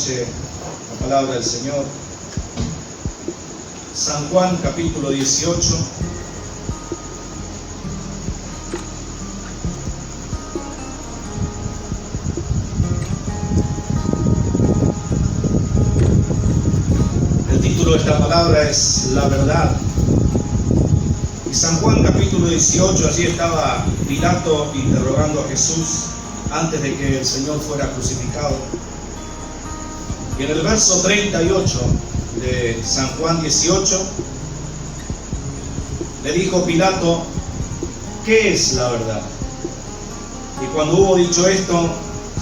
noche la palabra del Señor. San Juan capítulo 18. El título de esta palabra es La verdad. Y San Juan capítulo 18, allí estaba Pilato interrogando a Jesús antes de que el Señor fuera crucificado. Y en el verso 38 de San Juan 18, le dijo Pilato: ¿qué es la verdad? Y cuando hubo dicho esto,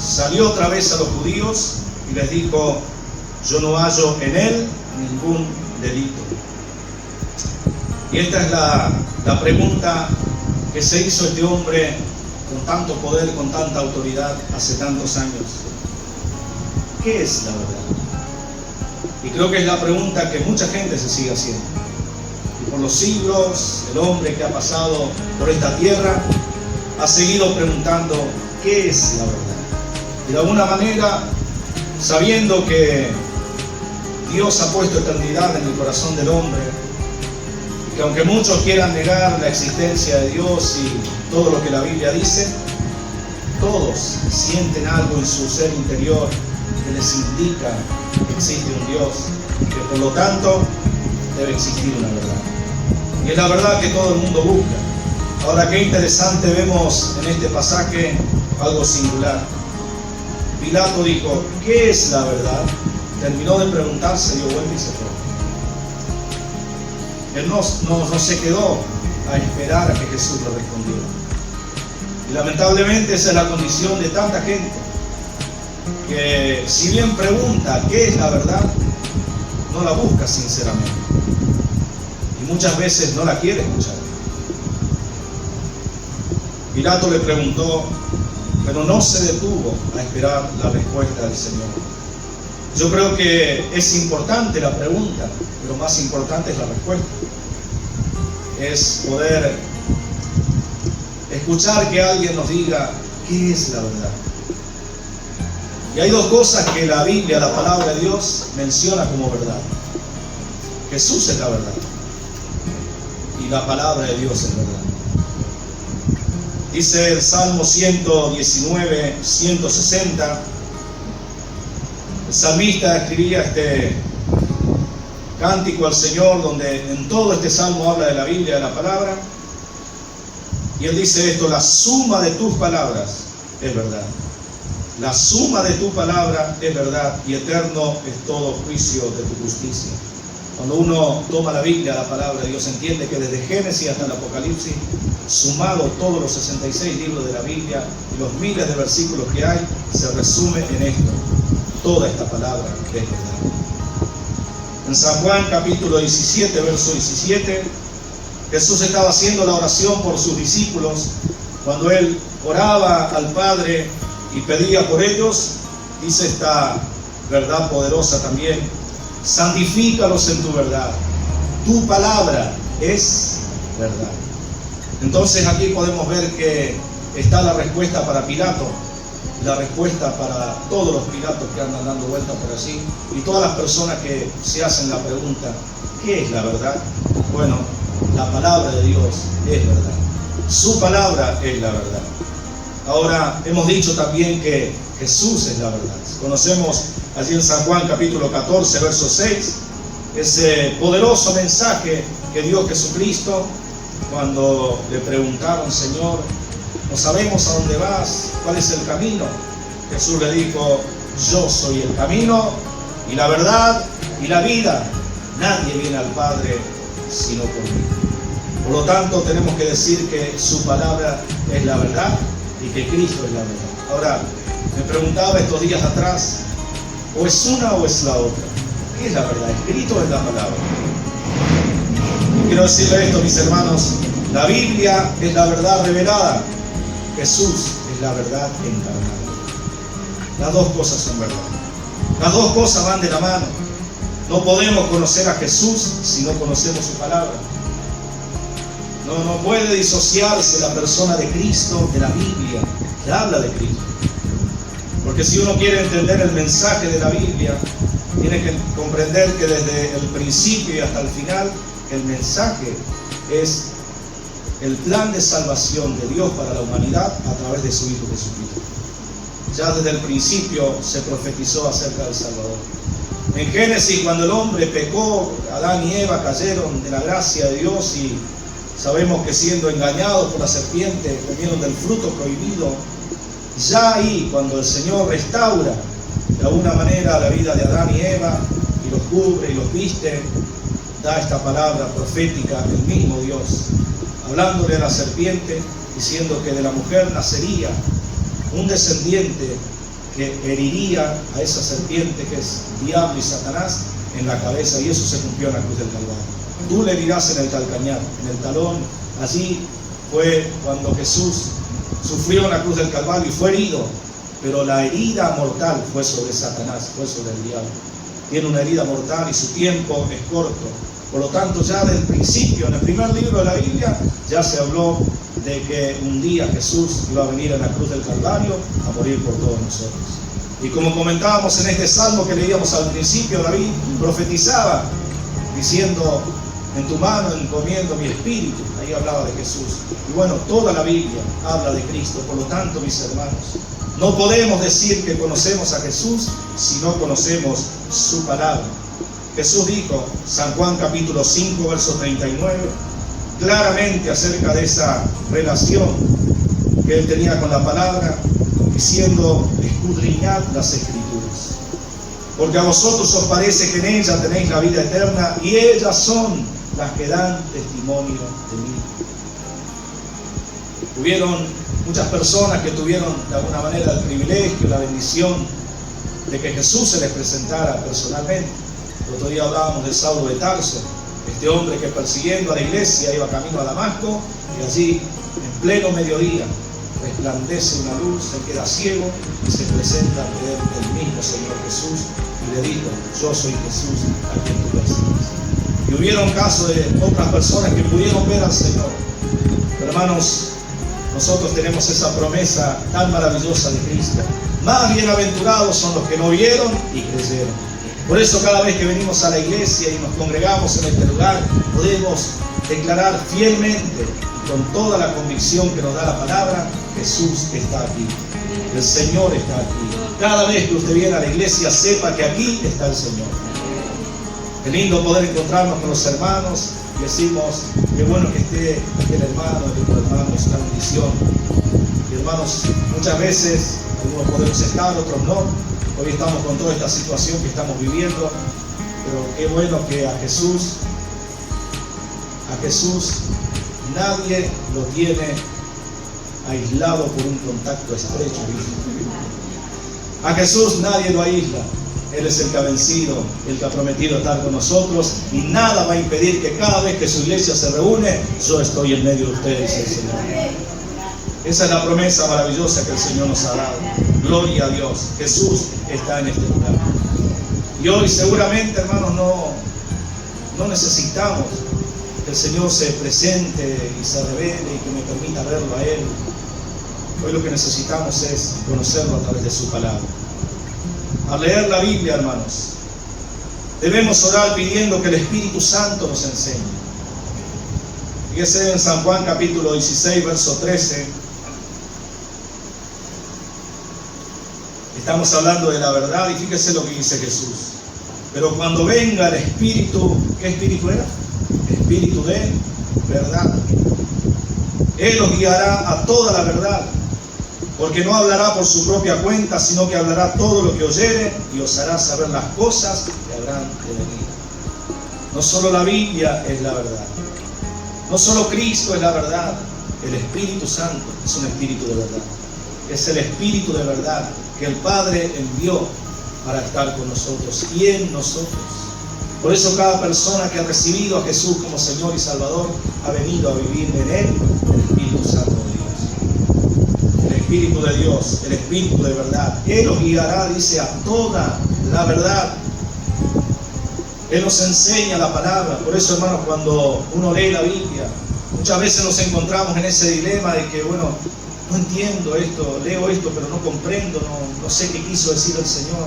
salió otra vez a los judíos y les dijo: yo no hallo en él ningún delito. Y esta es la pregunta que se hizo este hombre con tanto poder, con tanta autoridad, hace tantos años. ¿Qué es la verdad? Y creo que es la pregunta que mucha gente se sigue haciendo. Y por los siglos, el hombre que ha pasado por esta tierra ha seguido preguntando: ¿qué es la verdad? Y de alguna manera, sabiendo que Dios ha puesto eternidad en el corazón del hombre, y que aunque muchos quieran negar la existencia de Dios y todo lo que la Biblia dice, todos sienten algo en su ser interior que les indica que existe un Dios, que por lo tanto debe existir una verdad. Y es la verdad que todo el mundo busca. Ahora, qué interesante vemos en este pasaje algo singular. Pilato dijo: ¿qué es la verdad? Terminó de preguntarse, dio vuelta y se fue. Él no se quedó a esperar a que Jesús le respondiera. Y lamentablemente esa es la condición de tanta gente, que si bien pregunta qué es la verdad, no la busca sinceramente. Y muchas veces no la quiere escuchar. Pilato le preguntó, pero no se detuvo a esperar la respuesta del Señor. Yo creo que es importante la pregunta, pero más importante es la respuesta. Es poder escuchar que alguien nos diga qué es la verdad. Y hay dos cosas que la Biblia, la palabra de Dios, menciona como verdad. Jesús es la verdad y la palabra de Dios es verdad. Dice el Salmo 119, 160, el salmista escribía este cántico al Señor, donde en todo este salmo habla de la Biblia, de la palabra, y él dice esto: la suma de tus palabras es verdad. La suma de tu palabra es verdad, y eterno es todo juicio de tu justicia. Cuando uno toma la Biblia, la palabra de Dios, entiende que desde Génesis hasta el Apocalipsis, sumado todos los 66 libros de la Biblia y los miles de versículos que hay, se resume en esto: toda esta palabra es verdad. En San Juan capítulo 17, verso 17, Jesús estaba haciendo la oración por sus discípulos. Cuando él oraba al Padre y pedía por ellos, dice esta verdad poderosa también: santifícalos en tu verdad, tu palabra es verdad. Entonces aquí podemos ver que está la respuesta para Pilato, la respuesta para todos los Pilatos que andan dando vueltas por allí, y todas las personas que se hacen la pregunta: ¿qué es la verdad? Bueno, la palabra de Dios es verdad, su palabra es la verdad. Ahora, hemos dicho también que Jesús es la verdad. Conocemos allí en San Juan capítulo 14, verso 6, ese poderoso mensaje que dio Jesucristo cuando le preguntaron: Señor, no sabemos a dónde vas, ¿cuál es el camino? Jesús le dijo: yo soy el camino y la verdad y la vida. Nadie viene al Padre sino por mí. Por lo tanto, tenemos que decir que su palabra es la verdad y que Cristo es la verdad. Ahora, me preguntaba estos días atrás: ¿o es una o es la otra? ¿Qué es la verdad? ¿Es Cristo o es la palabra? Quiero decirle esto, mis hermanos: la Biblia es la verdad revelada, Jesús es la verdad encarnada. Las dos cosas son verdad. Las dos cosas van de la mano. No podemos conocer a Jesús si no conocemos su palabra. No puede disociarse la persona de Cristo de la Biblia, que habla de Cristo. Porque si uno quiere entender el mensaje de la Biblia, tiene que comprender que desde el principio y hasta el final, el mensaje es el plan de salvación de Dios para la humanidad a través de su Hijo Jesucristo. Ya desde el principio se profetizó acerca del Salvador. En Génesis, cuando el hombre pecó, Adán y Eva cayeron de la gracia de Dios y sabemos que siendo engañados por la serpiente comieron del fruto prohibido. Ya ahí, cuando el Señor restaura de alguna manera la vida de Adán y Eva y los cubre y los viste, da esta palabra profética el mismo Dios, hablándole a la serpiente, diciendo que de la mujer nacería un descendiente que heriría a esa serpiente que es diablo y Satanás en la cabeza, y eso se cumplió en la cruz del Calvario. Tú le herirás en el calcañar, en el talón. Allí fue cuando Jesús sufrió en la cruz del Calvario y fue herido, pero la herida mortal fue sobre Satanás, fue sobre el diablo. Tiene una herida mortal y su tiempo es corto. Por lo tanto, ya del principio, en el primer libro de la Biblia, ya se habló de que un día Jesús iba a venir en la cruz del Calvario a morir por todos nosotros. Y como comentábamos en este salmo que leíamos al principio, David profetizaba diciendo: en tu mano encomiendo mi espíritu. Ahí hablaba de Jesús. Y bueno, toda la Biblia habla de Cristo. Por lo tanto, mis hermanos, no podemos decir que conocemos a Jesús si no conocemos su palabra. Jesús dijo, San Juan capítulo 5, verso 39, claramente acerca de esa relación que él tenía con la palabra, diciendo: escudriñad las Escrituras, porque a vosotros os parece que en ellas tenéis la vida eterna, y ellas son las que dan testimonio de mí. Hubieron muchas personas que tuvieron de alguna manera el privilegio, la bendición de que Jesús se les presentara personalmente. El otro día hablábamos de Saulo de Tarso, este hombre que persiguiendo a la iglesia iba camino a Damasco, y allí en pleno mediodía resplandece una luz, se queda ciego y se presenta ante él el mismo Señor Jesús y le dijo: yo soy Jesús a quien tú persigues. Y hubieron casos de otras personas que pudieron ver al Señor. Pero hermanos, nosotros tenemos esa promesa tan maravillosa de Cristo. Más bienaventurados son los que no vieron y creyeron. Por eso cada vez que venimos a la iglesia y nos congregamos en este lugar, podemos declarar fielmente y con toda la convicción que nos da la palabra: Jesús está aquí, el Señor está aquí. Cada vez que usted viene a la iglesia, sepa que aquí está el Señor. Qué lindo poder encontrarnos con los hermanos y decimos: qué bueno que esté aquel hermano, el otro hermano, es una bendición. Y hermanos, muchas veces algunos podemos estar, otros no. Hoy estamos con toda esta situación que estamos viviendo, pero qué bueno que a Jesús nadie lo tiene aislado por un contacto estrecho. A Jesús nadie lo aísla. Él es el que ha vencido, el que ha prometido estar con nosotros, y nada va a impedir que cada vez que su iglesia se reúne, yo estoy en medio de ustedes, el Señor. Esa es la promesa maravillosa que el Señor nos ha dado. Gloria a Dios. Jesús está en este lugar. Y hoy seguramente, hermanos, no necesitamos que el Señor se presente y se revele y que me permita verlo a Él. Hoy lo que necesitamos es conocerlo a través de su palabra. Al leer la Biblia, hermanos, debemos orar pidiendo que el Espíritu Santo nos enseñe. Fíjese en San Juan capítulo 16, verso 13. Estamos hablando de la verdad y fíjese lo que dice Jesús. Pero cuando venga el Espíritu, ¿qué Espíritu era? Espíritu de verdad. Él los guiará a toda la verdad, porque no hablará por su propia cuenta, sino que hablará todo lo que oyere y os hará saber las cosas que habrán de venir. No solo la Biblia es la verdad, no solo Cristo es la verdad, el Espíritu Santo es un Espíritu de verdad. Es el Espíritu de verdad que el Padre envió para estar con nosotros y en nosotros. Por eso cada persona que ha recibido a Jesús como Señor y Salvador ha venido a vivir en Él el Espíritu Santo de Dios. El Espíritu de Dios, el Espíritu de verdad. Él los guiará, dice, a toda la verdad. Él nos enseña la palabra. Por eso, hermanos, cuando uno lee la Biblia, muchas veces nos encontramos en ese dilema de que, bueno, no entiendo esto, leo esto, pero no comprendo, no sé qué quiso decir el Señor.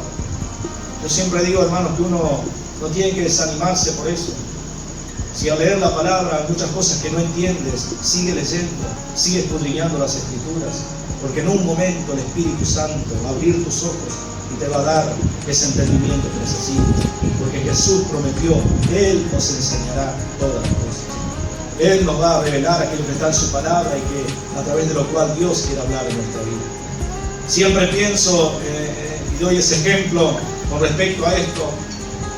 Yo siempre digo, hermanos, que uno no tiene que desanimarse por eso. Si al leer la palabra hay muchas cosas que no entiendes, sigue leyendo, sigue escudriñando las Escrituras, porque en un momento el Espíritu Santo va a abrir tus ojos y te va a dar ese entendimiento que necesitas, porque Jesús prometió, Él nos enseñará todas las cosas. Él nos va a revelar aquello que está en su palabra y que a través de lo cual Dios quiere hablar en nuestra vida. Siempre pienso y doy ese ejemplo con respecto a esto.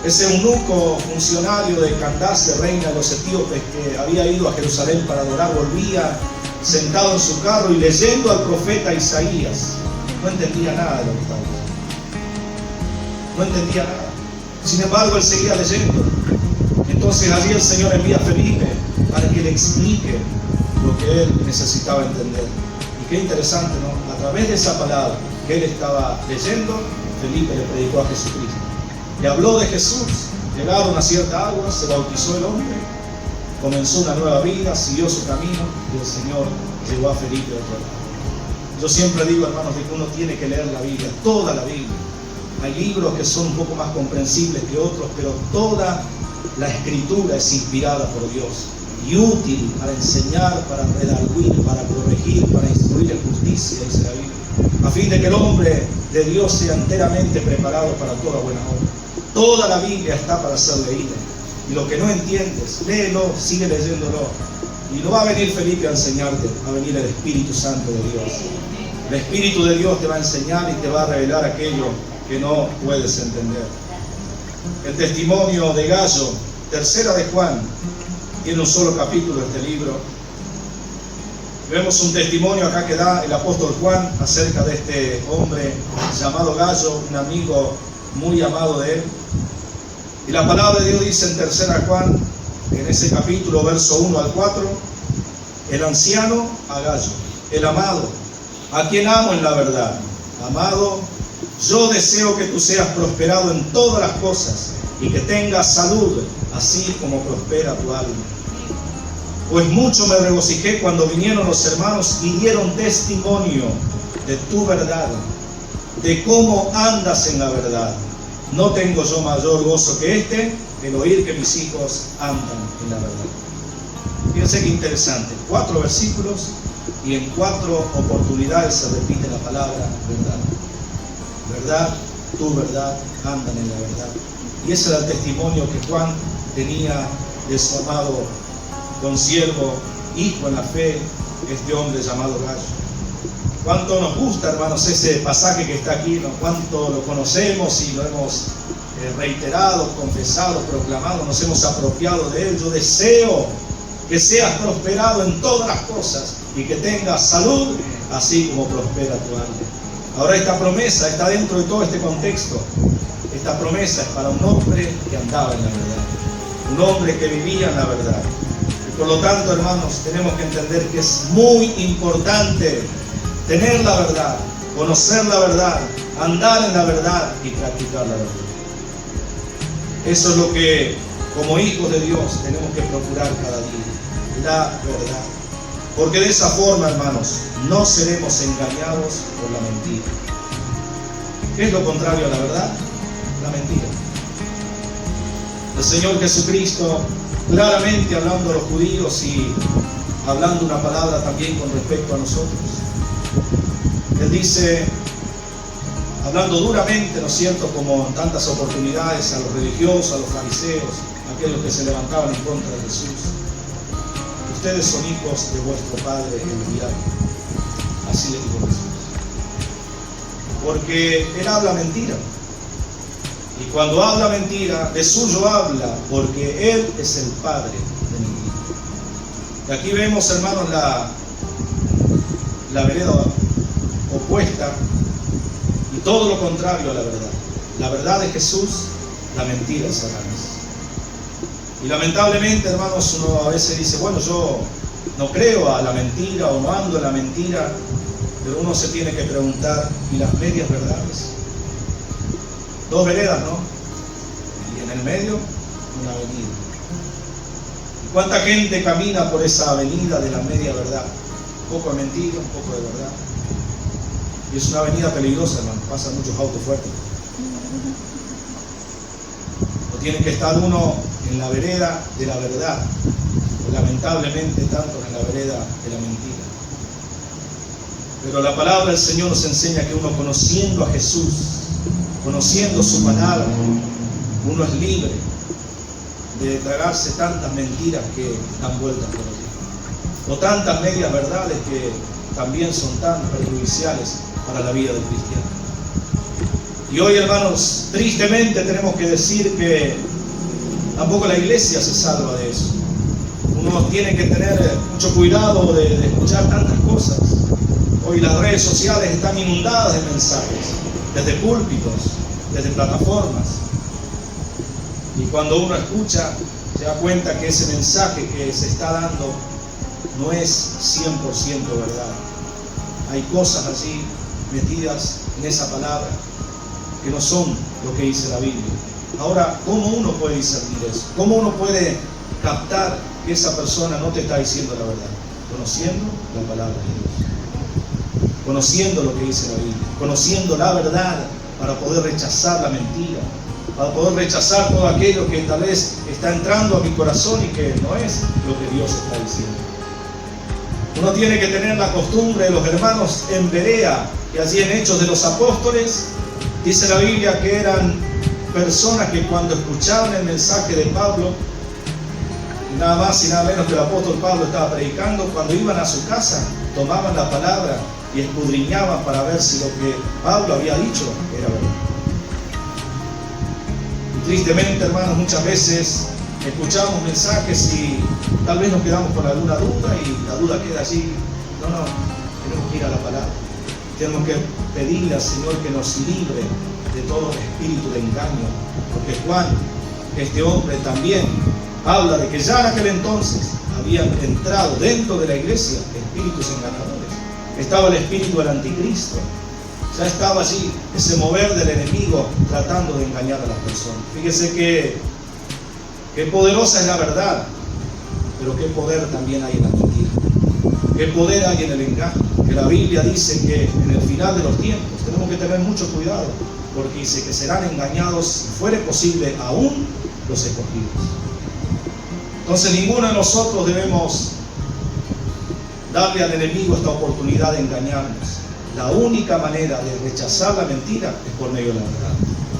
Ese eunuco funcionario de Candace, reina de los etíopes, que había ido a Jerusalén para adorar, volvía sentado en su carro y leyendo al profeta Isaías. No entendía nada de lo que estaba leyendo. No entendía nada. Sin embargo, él seguía leyendo. Entonces allí el Señor envía a Felipe para que le explique lo que él necesitaba entender. Y qué interesante, ¿no? A través de esa palabra que él estaba leyendo, Felipe le predicó a Jesucristo. Le habló de Jesús, llegaron a cierta agua, se bautizó el hombre, comenzó una nueva vida, siguió su camino y el Señor llevó a Felipe a otro lado. Yo siempre digo, hermanos, que uno tiene que leer la Biblia, toda la Biblia. Hay libros que son un poco más comprensibles que otros, pero toda la Escritura es inspirada por Dios y útil para enseñar, para redarguir, para corregir, para instruir en justicia, dice la Biblia, a fin de que el hombre de Dios sea enteramente preparado para toda buena obra. Toda la Biblia está para ser leída. Y lo que no entiendes, léelo, sigue leyéndolo. Y no va a venir Felipe a enseñarte, va a venir el Espíritu Santo de Dios. El Espíritu de Dios te va a enseñar y te va a revelar aquello que no puedes entender. El testimonio de Gallo, tercera de Juan, tiene un solo capítulo este libro. Vemos un testimonio acá que da el apóstol Juan acerca de este hombre llamado Gallo, un amigo muy amado de él. Y la palabra de Dios dice en tercera Juan, en ese capítulo, verso 1 al 4, el anciano a Gallo, el amado, a quien amo en la verdad. Amado, yo deseo que tú seas prosperado en todas las cosas y que tengas salud, así como prospera tu alma. Pues mucho me regocijé cuando vinieron los hermanos y dieron testimonio de tu verdad, de cómo andas en la verdad. No tengo yo mayor gozo que este, el oír que mis hijos andan en la verdad. Fíjense qué interesante, 4 versículos y en 4 oportunidades se repite la palabra verdad. Verdad, tu verdad, andan en la verdad. Y ese era el testimonio que Juan tenía de su amado consiervo, hijo en la fe, este hombre llamado Gallo. Cuánto nos gusta, hermanos, ese pasaje que está aquí, ¿no? Cuánto lo conocemos y lo hemos reiterado, confesado, proclamado, nos hemos apropiado de él. Yo deseo que seas prosperado en todas las cosas y que tengas salud, así como prospera tu alma. Ahora esta promesa está dentro de todo este contexto. Esta promesa es para un hombre que andaba en la verdad, un hombre que vivía en la verdad. Y por lo tanto, hermanos, tenemos que entender que es muy importante tener la verdad, conocer la verdad, andar en la verdad y practicar la verdad. Eso es lo que, como hijos de Dios, tenemos que procurar cada día, la verdad. Porque de esa forma, hermanos, no seremos engañados por la mentira. ¿Qué es lo contrario a la verdad? La mentira. El Señor Jesucristo, claramente hablando a los judíos y hablando una palabra también con respecto a nosotros, Él dice, hablando duramente, ¿no es cierto?, como en tantas oportunidades, a los religiosos, a los fariseos, a aquellos que se levantaban en contra de Jesús: ustedes son hijos de vuestro padre el diablo. Así le dijo Jesús. Porque Él habla mentira. Y cuando habla mentira, de suyo habla, porque Él es el padre de mentira. Y aquí vemos, hermanos, la vereda opuesta y todo lo contrario a la verdad. La verdad de Jesús, la mentira de Satanás. Y lamentablemente, hermanos, uno a veces dice, bueno, yo no creo a la mentira o no ando en la mentira, pero uno se tiene que preguntar, ¿y las medias verdades? 2 veredas, ¿no? Y en el medio, una avenida. ¿Y cuánta gente camina por esa avenida de la media verdad? poco de mentira, un poco de verdad. Y es una avenida peligrosa, hermano, pasan muchos autos fuertes. O tiene que estar uno en la vereda de la verdad, o lamentablemente tanto en la vereda de la mentira. Pero la palabra del Señor nos enseña que uno, conociendo a Jesús, conociendo su palabra, uno es libre de tragarse tantas mentiras que dan vueltas por allí, o tantas medias verdades que también son tan perjudiciales para la vida del cristiano. Y hoy, hermanos, tristemente tenemos que decir que tampoco la iglesia se salva de eso. Uno tiene que tener mucho cuidado de escuchar tantas cosas. Hoy las redes sociales están inundadas de mensajes, desde púlpitos, desde plataformas. Y cuando uno escucha, se da cuenta que ese mensaje que se está dando no es 100% verdad. Hay cosas allí metidas en esa palabra que no son lo que dice la Biblia. Ahora, ¿cómo uno puede discernir eso? ¿Cómo uno puede captar que esa persona no te está diciendo la verdad? Conociendo la palabra de Dios, conociendo lo que dice la Biblia, conociendo la verdad para poder rechazar la mentira, para poder rechazar todo aquello que tal vez está entrando a mi corazón y que no es lo que Dios está diciendo. Uno tiene que tener la costumbre de los hermanos en Berea, que allí en Hechos de los Apóstoles, dice la Biblia que eran personas que cuando escuchaban el mensaje de Pablo, nada más y nada menos que el apóstol Pablo estaba predicando, cuando iban a su casa, tomaban la palabra y escudriñaban para ver si lo que Pablo había dicho era verdad. Y tristemente, hermanos, muchas veces escuchamos mensajes y tal vez nos quedamos con alguna duda y la duda queda allí. No, tenemos que ir a la palabra. Tenemos que pedirle al Señor que nos libre de todo espíritu de engaño, porque Juan, este hombre, también habla de que ya en aquel entonces habían entrado dentro de la iglesia espíritus engañadores. Estaba el espíritu del anticristo, ya estaba allí ese mover del enemigo tratando de engañar a las personas. Fíjese que poderosa es la verdad, pero qué poder también hay en la mentira, qué poder hay en el engaño. Que la Biblia dice que en el final de los tiempos tenemos que tener mucho cuidado, porque dice que serán engañados, si fuere posible, aún los escogidos. Entonces ninguno de nosotros debemos darle al enemigo esta oportunidad de engañarnos. La única manera de rechazar la mentira es por medio de la verdad.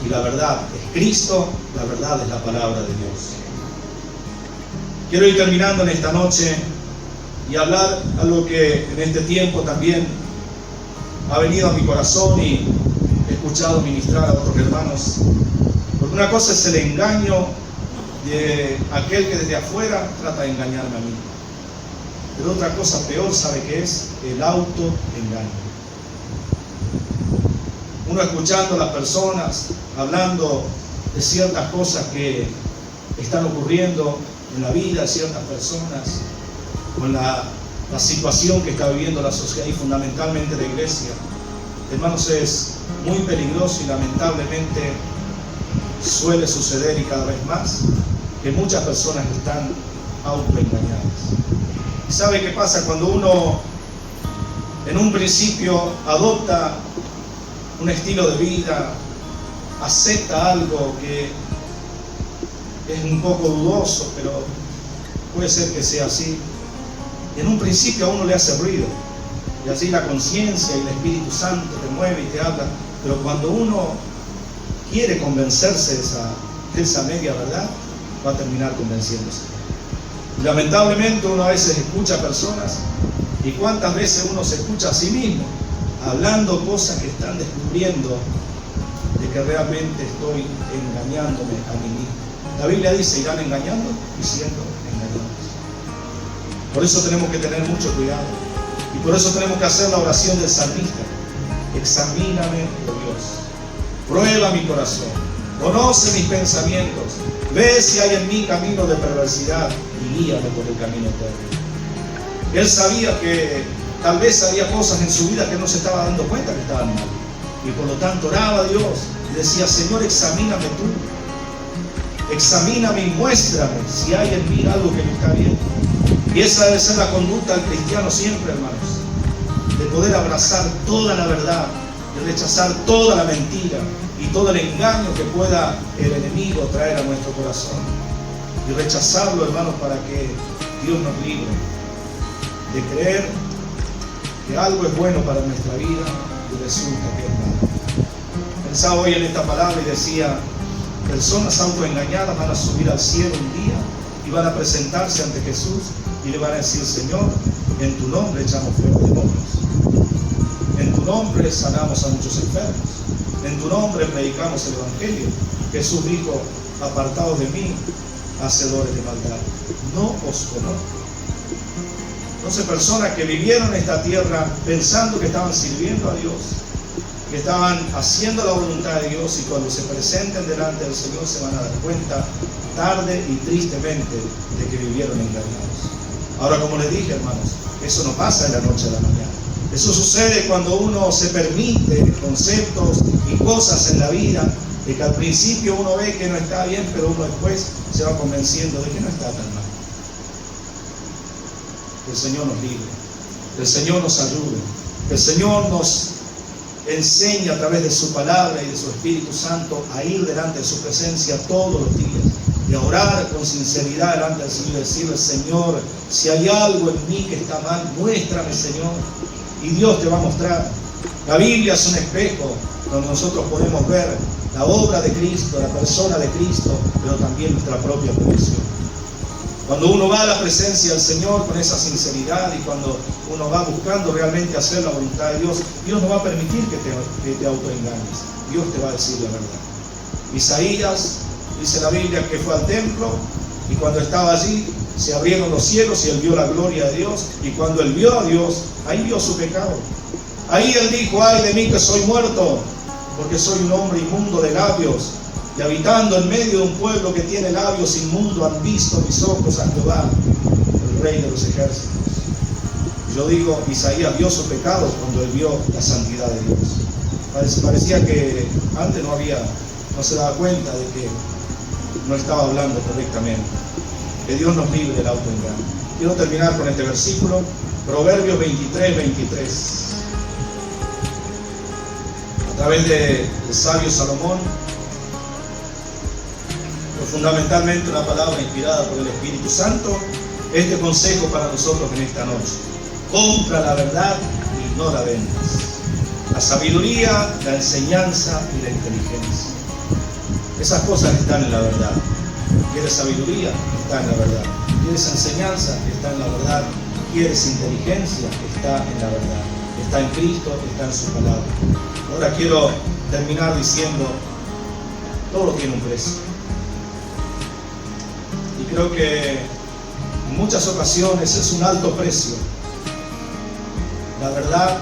Y la verdad es Cristo, la verdad es la palabra de Dios. Quiero ir terminando en esta noche y hablar algo que en este tiempo también ha venido a mi corazón y he escuchado ministrar a otros hermanos. Porque una cosa es el engaño de aquel que desde afuera trata de engañarme a mí. Pero otra cosa peor, ¿sabe qué es? El autoengaño. Uno escuchando a las personas, hablando de ciertas cosas que están ocurriendo en la vida de ciertas personas, con la situación que está viviendo la sociedad y fundamentalmente la iglesia. Hermanos, es muy peligroso y lamentablemente suele suceder y cada vez más que muchas personas están autoengañadas. ¿Y sabe qué pasa cuando uno en un principio adopta un estilo de vida, acepta algo que es un poco dudoso, pero puede ser que sea así? Y en un principio a uno le hace ruido, y así la conciencia y el Espíritu Santo te mueve y te habla, pero cuando uno quiere convencerse de esa media verdad, va a terminar convenciéndose. Y lamentablemente uno a veces escucha a personas, y cuántas veces uno se escucha a sí mismo, hablando cosas que están descubriendo de que realmente estoy engañándome a mí mismo. La Biblia dice, irán engañando y siendo engañados. Por eso tenemos que tener mucho cuidado. Y por eso tenemos que hacer la oración del salmista. Examíname, oh Dios. Prueba mi corazón. Conoce mis pensamientos. Ve si hay en mí camino de perversidad y guíame por el camino eterno. Él sabía que tal vez había cosas en su vida que no se estaba dando cuenta que estaban mal. Y por lo tanto oraba a Dios y decía, Señor, examíname tú. Examíname y muéstrame si hay en mí algo que no está bien. Y esa debe ser la conducta del cristiano siempre, hermanos. de poder abrazar toda la verdad, de rechazar toda la mentira y todo el engaño que pueda el enemigo traer a nuestro corazón. Y rechazarlo, hermanos, para que Dios nos libre de creer que algo es bueno para nuestra vida y resulta que es malo. Pensaba hoy en esta palabra y decía, personas autoengañadas van a subir al cielo un día y van a presentarse ante Jesús y le van a decir: Señor, en tu nombre echamos fuera demonios, en tu nombre sanamos a muchos enfermos, en tu nombre predicamos el Evangelio. Jesús dijo: apartados de mí, hacedores de maldad, no os conozco. Entonces, personas que vivieron en esta tierra pensando que estaban sirviendo a Dios, que estaban haciendo la voluntad de Dios, y cuando se presenten delante del Señor se van a dar cuenta tarde y tristemente de que vivieron engañados. Ahora, como les dije, hermanos, eso no pasa de la noche a la mañana. Eso sucede cuando uno se permite conceptos y cosas en la vida de que al principio uno ve que no está bien, pero uno después se va convenciendo de que no está tan mal. Que el Señor nos libre, que el Señor nos ayude, que el Señor nos enseñe a través de su palabra y de su Espíritu Santo a ir delante de su presencia todos los días y a orar con sinceridad delante del Señor y decirle: Señor, si hay algo en mí que está mal, muéstrame, Señor, y Dios te va a mostrar. La Biblia es un espejo donde nosotros podemos ver la obra de Cristo, la persona de Cristo, pero también nuestra propia condición. Cuando uno va a la presencia del Señor con esa sinceridad y cuando uno va buscando realmente hacer la voluntad de Dios, Dios no va a permitir que te autoengañes. Dios te va a decir la verdad. Isaías, dice la Biblia, que fue al templo y cuando estaba allí se abrieron los cielos y él vio la gloria de Dios, y cuando él vio a Dios, ahí vio su pecado. Ahí él dijo: ay de mí que soy muerto, porque soy un hombre inmundo de labios, y habitando en medio de un pueblo que tiene labios inmundos, han visto mis ojos a Jehová, el Rey de los ejércitos. Yo digo, Isaías vio su pecado cuando él vio la santidad de Dios. Parecía que antes no se daba cuenta de que no estaba hablando correctamente. Que Dios nos libre del autoengaño. Quiero terminar con este versículo, Proverbios 23:23. A través del sabio Salomón, fundamentalmente una palabra inspirada por el Espíritu Santo, este consejo para nosotros en esta noche: compra la verdad y no la vendas. La sabiduría, la enseñanza y la inteligencia. Esas cosas están en la verdad. ¿Quieres sabiduría? Está en la verdad. ¿Quieres enseñanza? Está en la verdad. ¿Quieres inteligencia? Está en la verdad. Está en Cristo, está en su palabra. Ahora quiero terminar diciendo: todo tiene un precio. Y creo que en muchas ocasiones es un alto precio la verdad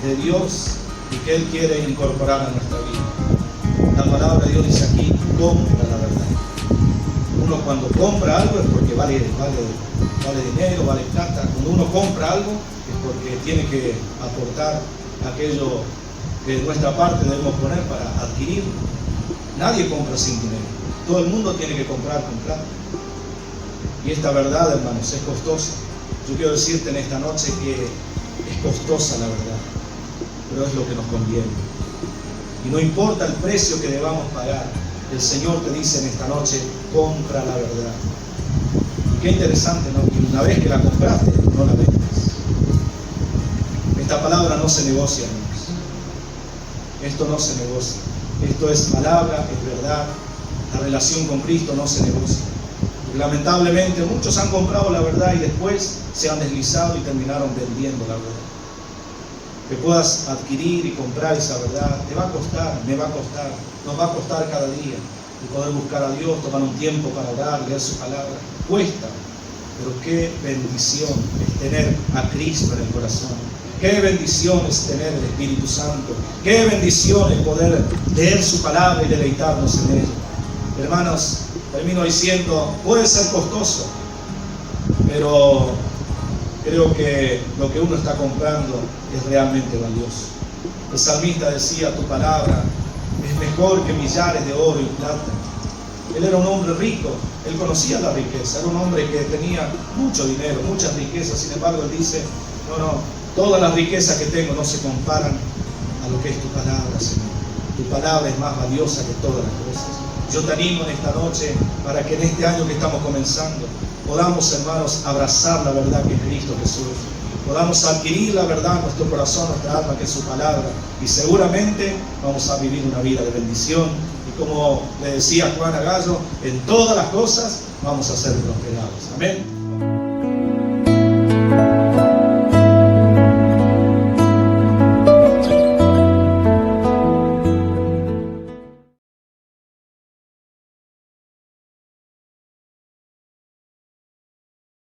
de Dios y que Él quiere incorporar a nuestra vida. La palabra de Dios dice aquí: compra la verdad. Uno cuando compra algo es porque vale dinero, vale plata. Cuando uno compra algo es porque tiene que aportar aquello que de nuestra parte debemos poner para adquirirlo. Nadie compra sin dinero. Todo el mundo tiene que comprar con plata. Y esta verdad, hermanos, es costosa. Yo quiero decirte en esta noche que es costosa la verdad, pero es lo que nos conviene. Y no importa el precio que debamos pagar, el Señor te dice en esta noche: compra la verdad. Y qué interesante, ¿no? Que una vez que la compraste, no la vendes. Esta palabra no se negocia, hermanos. Esto no se negocia. Esto es palabra, es verdad. La relación con Cristo no se negocia. Y lamentablemente muchos han comprado la verdad y después se han deslizado y terminaron vendiendo la verdad. Que puedas adquirir y comprar esa verdad te va a costar, me va a costar, nos va a costar cada día. Y poder buscar a Dios, tomar un tiempo para orar, leer su palabra, cuesta. Pero qué bendición es tener a Cristo en el corazón. Qué bendición es tener el Espíritu Santo. Qué bendición es poder leer su palabra y deleitarnos en ella. Hermanos, termino diciendo, puede ser costoso, pero creo que lo que uno está comprando es realmente valioso. El salmista decía: tu palabra es mejor que millares de oro y plata. Él era un hombre rico, él conocía la riqueza, era un hombre que tenía mucho dinero, muchas riquezas. Sin embargo, él dice: no, Todas las riquezas que tengo no se comparan a lo que es tu palabra, Señor. Tu palabra es más valiosa que todas las cosas. Yo te animo en esta noche para que en este año que estamos comenzando podamos, hermanos, abrazar la verdad que es Cristo Jesús. Podamos adquirir la verdad en nuestro corazón, nuestra alma, que es su palabra. Y seguramente vamos a vivir una vida de bendición. Y como le decía Juan a Gallo, en todas las cosas vamos a ser prosperados. Amén.